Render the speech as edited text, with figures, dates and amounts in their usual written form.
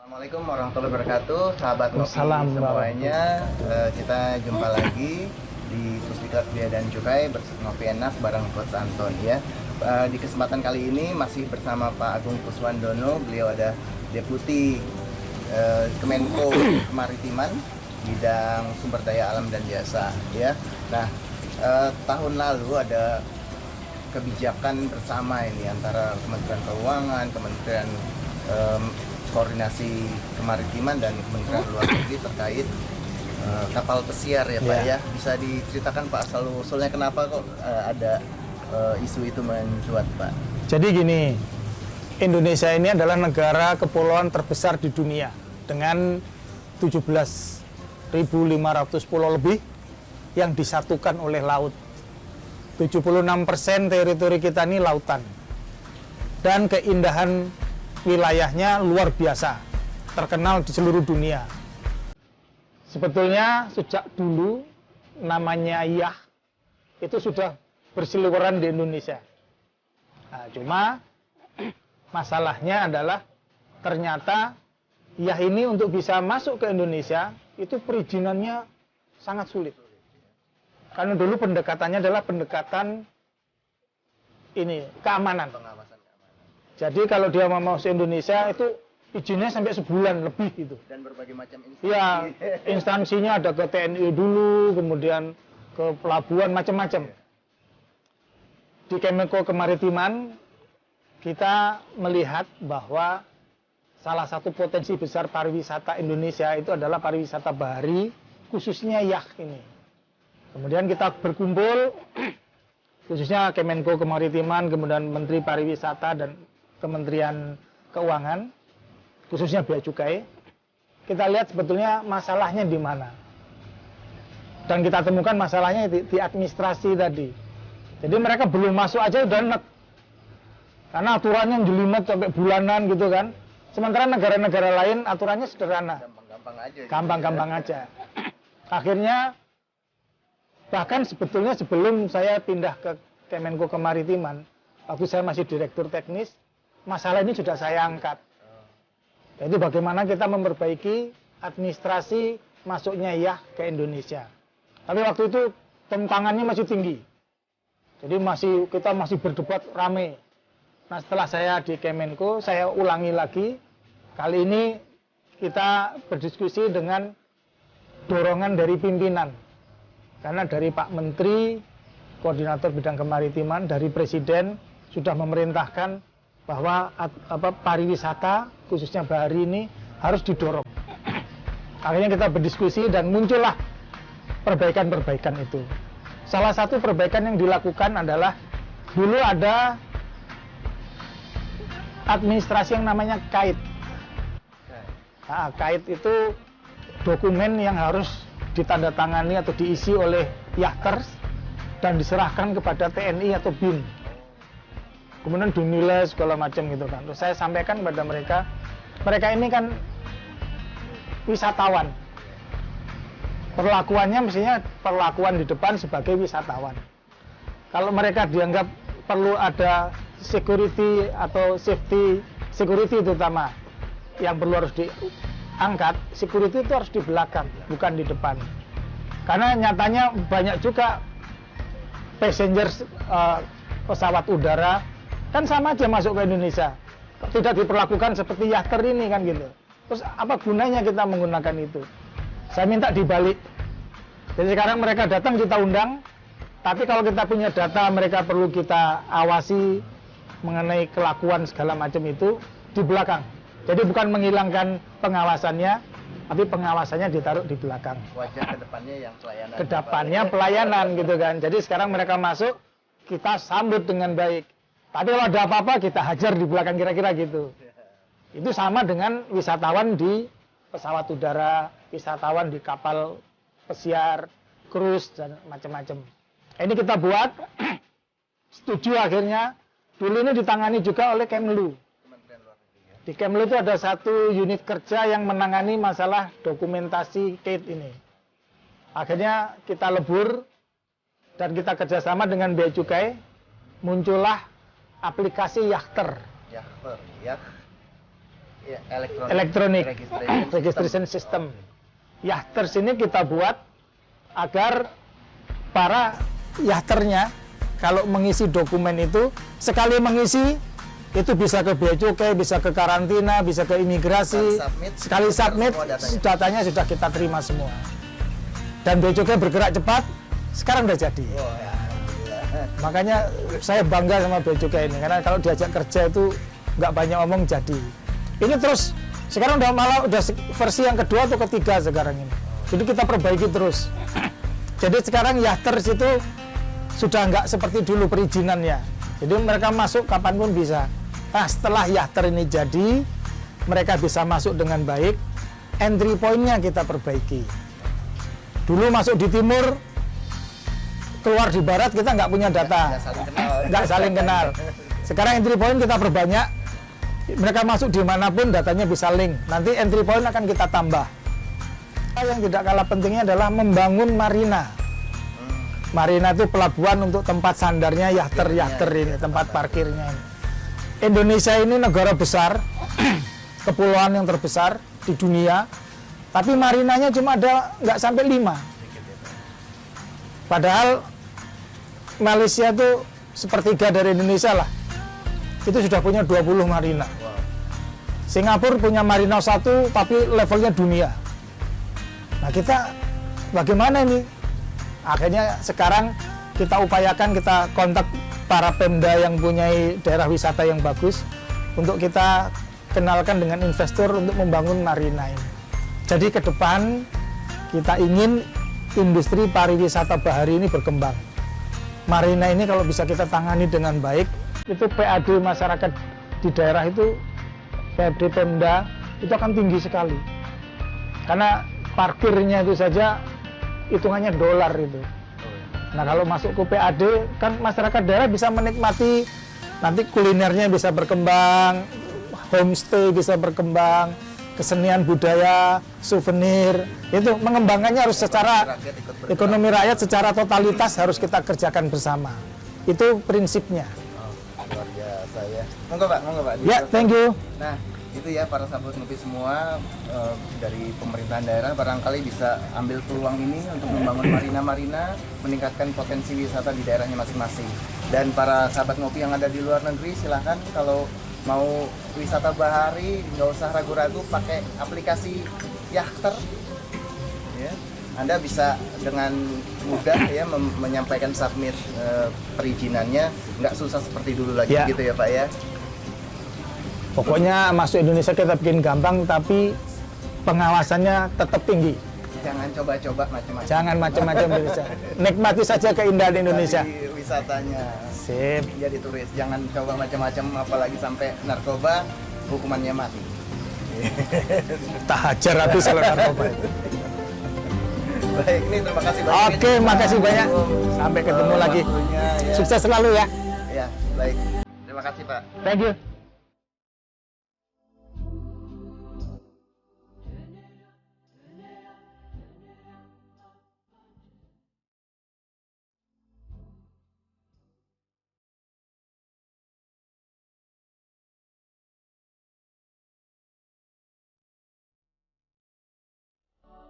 Assalamualaikum warahmatullahi wabarakatuh, sahabat Ngopi Salam semuanya. Kita jumpa lagi di Pusdiklat Bea dan Cukai bersama Ngopi Enak bareng Coach Anton ya. Di kesempatan kali ini masih bersama Pak Agung Kuswandono, beliau ada Deputi Kemenko Kemaritiman bidang sumber daya alam dan jasa ya. Nah, tahun lalu ada kebijakan bersama ini antara Kementerian Keuangan, Kementerian Koordinasi Kemaritiman dan Kementerian Luar Negeri terkait kapal pesiar ya Pak ya. Bisa diceritakan Pak asal-usulnya kenapa kok ada isu itu mencuat Pak? Jadi gini, Indonesia ini adalah negara kepulauan terbesar di dunia dengan 17.500 pulau lebih yang disatukan oleh laut. 76% teritori kita ini lautan. Dan keindahan wilayahnya luar biasa, terkenal di seluruh dunia. Sebetulnya sejak dulu namanya Yah itu sudah berseliweran di Indonesia. Nah, cuma masalahnya adalah ternyata Yah ini untuk bisa masuk ke Indonesia itu perizinannya sangat sulit. Karena dulu pendekatannya adalah pendekatan ini keamanan. Jadi kalau dia mau masuk Indonesia itu izinnya sampai sebulan lebih gitu. Dan berbagai macam instansi. Ya, instansinya ada ke TNI dulu, kemudian ke pelabuhan macam-macam. Di Kemenko Kemaritiman kita melihat bahwa salah satu potensi besar pariwisata Indonesia itu adalah pariwisata bahari, khususnya Yah ini. Kemudian kita berkumpul, khususnya Kemenko Kemaritiman, kemudian Menteri Pariwisata dan Kementerian Keuangan, khususnya Bea Cukai. Kita lihat sebetulnya masalahnya di mana. Dan kita temukan masalahnya di administrasi tadi. Jadi mereka belum masuk aja udah enek. Karena aturannya jelimet sampai bulanan gitu kan. Sementara negara-negara lain aturannya sederhana. Gampang-gampang aja. Gampang-gampang aja. Akhirnya bahkan sebetulnya sebelum saya pindah ke Kemenko Kemaritiman, waktu saya masih direktur teknis, masalah ini sudah saya angkat. Jadi bagaimana kita memperbaiki administrasi masuknya Yah ke Indonesia. Tapi waktu itu tentangannya masih tinggi. Jadi kita masih berdebat rame. Nah, setelah saya di Kemenko, saya ulangi lagi. Kali ini kita berdiskusi dengan dorongan dari pimpinan. Karena dari Pak Menteri, Koordinator Bidang Kemaritiman, dari Presiden sudah memerintahkan bahwa pariwisata khususnya bahari ini harus didorong. Akhirnya kita berdiskusi dan muncullah perbaikan-perbaikan itu. Salah satu perbaikan yang dilakukan adalah dulu ada administrasi yang namanya KAIT. Nah, KAIT itu dokumen yang harus ditandatangani atau diisi oleh Yahters dan diserahkan kepada TNI atau BIN. Kemudian dinilai segala macam gitu kan. Terus saya sampaikan kepada mereka ini kan wisatawan. Perlakuannya mestinya perlakuan di depan sebagai wisatawan. Kalau mereka dianggap perlu ada security atau safety, security terutama yang perlu harus diangkat, security itu harus di belakang, bukan di depan. Karena nyatanya banyak juga passengers pesawat udara kan sama aja masuk ke Indonesia, tidak diperlakukan seperti Yahter ini kan gitu. Terus apa gunanya kita menggunakan itu? Saya minta dibalik. Jadi sekarang mereka datang kita undang, tapi kalau kita punya data mereka perlu kita awasi mengenai kelakuan segala macam itu di belakang. Jadi bukan menghilangkan pengawasannya, tapi pengawasannya ditaruh di belakang. Wajah kedepannya yang pelayanan. Kedepannya pelayanan gitu kan. Jadi sekarang mereka masuk, kita sambut dengan baik. Tapi kalau ada apa-apa kita hajar di belakang kira-kira gitu. Itu sama dengan wisatawan di pesawat udara, wisatawan di kapal pesiar, cruise dan macam-macam. Ini kita buat, setuju akhirnya. Dulu ini ditangani juga oleh Kemlu. Di Kemlu itu ada satu unit kerja yang menangani masalah dokumentasi KAIT ini. Akhirnya kita lebur dan kita kerjasama dengan Bea Cukai, muncullah aplikasi Yahter. Yahter, ya. Ya, elektronik registration registration system. Yachters ini kita buat agar para yachternya kalau mengisi dokumen itu, sekali mengisi itu bisa ke bea cukai, bisa ke karantina, bisa ke imigrasi. Sekali submit, datanya sudah kita terima semua. Dan bea cukai bergerak cepat, sekarang udah jadi. Oh, ya, alhamdulillah. Makanya saya bangga sama bea cukai ini, karena kalau diajak kerja itu nggak banyak omong jadi. Ini terus sekarang udah versi yang kedua atau ketiga sekarang ini. Jadi kita perbaiki terus. Jadi sekarang yachters itu sudah nggak seperti dulu perizinannya. Jadi mereka masuk kapanpun bisa. Nah, setelah yachter ini jadi, mereka bisa masuk dengan baik. Entry point-nya kita perbaiki. Dulu masuk di timur, keluar di barat kita nggak punya data, nggak saling kenal. Sekarang entry point kita perbanyak. Mereka masuk dimanapun datanya bisa link. Nanti entry point akan kita tambah. Yang tidak kalah pentingnya adalah membangun marina. Marina itu pelabuhan untuk tempat sandarnya yachter ini, tempat parkirnya ini. Indonesia ini negara besar, kepulauan yang terbesar di dunia, tapi marinanya cuma ada nggak sampai 5. Padahal Malaysia itu sepertiga dari Indonesia lah. Itu sudah punya 20 marina. Singapura punya marina 1 tapi levelnya dunia. Nah, kita bagaimana ini? Akhirnya sekarang kita upayakan, kita kontak para Pemda yang punya daerah wisata yang bagus untuk kita kenalkan dengan investor untuk membangun marina ini. Jadi ke depan kita ingin industri pariwisata bahari ini berkembang. Marina ini kalau bisa kita tangani dengan baik, itu PAD masyarakat di daerah itu, PAD Pemda itu akan tinggi sekali. Karena parkirnya itu saja hitungannya dolar itu. Nah, kalau masuk ke PAD kan masyarakat daerah bisa menikmati, nanti kulinernya bisa berkembang, homestay bisa berkembang, kesenian budaya, souvenir, itu mengembangkannya harus secara ekonomi rakyat secara totalitas harus kita kerjakan bersama. Itu prinsipnya. Luar biasa ya. Monggo Pak. Ya, thank you. Nah, itu ya para sahabat ngopi semua, dari pemerintahan daerah barangkali bisa ambil peluang ini untuk membangun marina-marina, meningkatkan potensi wisata di daerahnya masing-masing. Dan para sahabat ngopi yang ada di luar negeri, silahkan kalau mau wisata bahari nggak usah ragu-ragu, pakai aplikasi Yachter. Ya, Anda bisa dengan mudah ya menyampaikan submit perizinannya, nggak susah seperti dulu lagi Ya. gitu ya Pak ya. Pokoknya masuk Indonesia kita bikin gampang, tapi pengawasannya tetap tinggi. Jangan coba-coba macam-macam. Jangan macam-macam Indonesia. Nikmati saja keindahan Indonesia. Dari wisatanya. Sip. Jadi turis, jangan coba macam-macam, apalagi sampai narkoba, hukumannya mati. Tak hajar habis kalau narkoba itu. Baik, ini terima kasih banyak. Oke, makasih banyak. Sampai ketemu lagi. Waktunya, ya. Sukses selalu ya. Ya, baik. Terima kasih Pak. Thank you.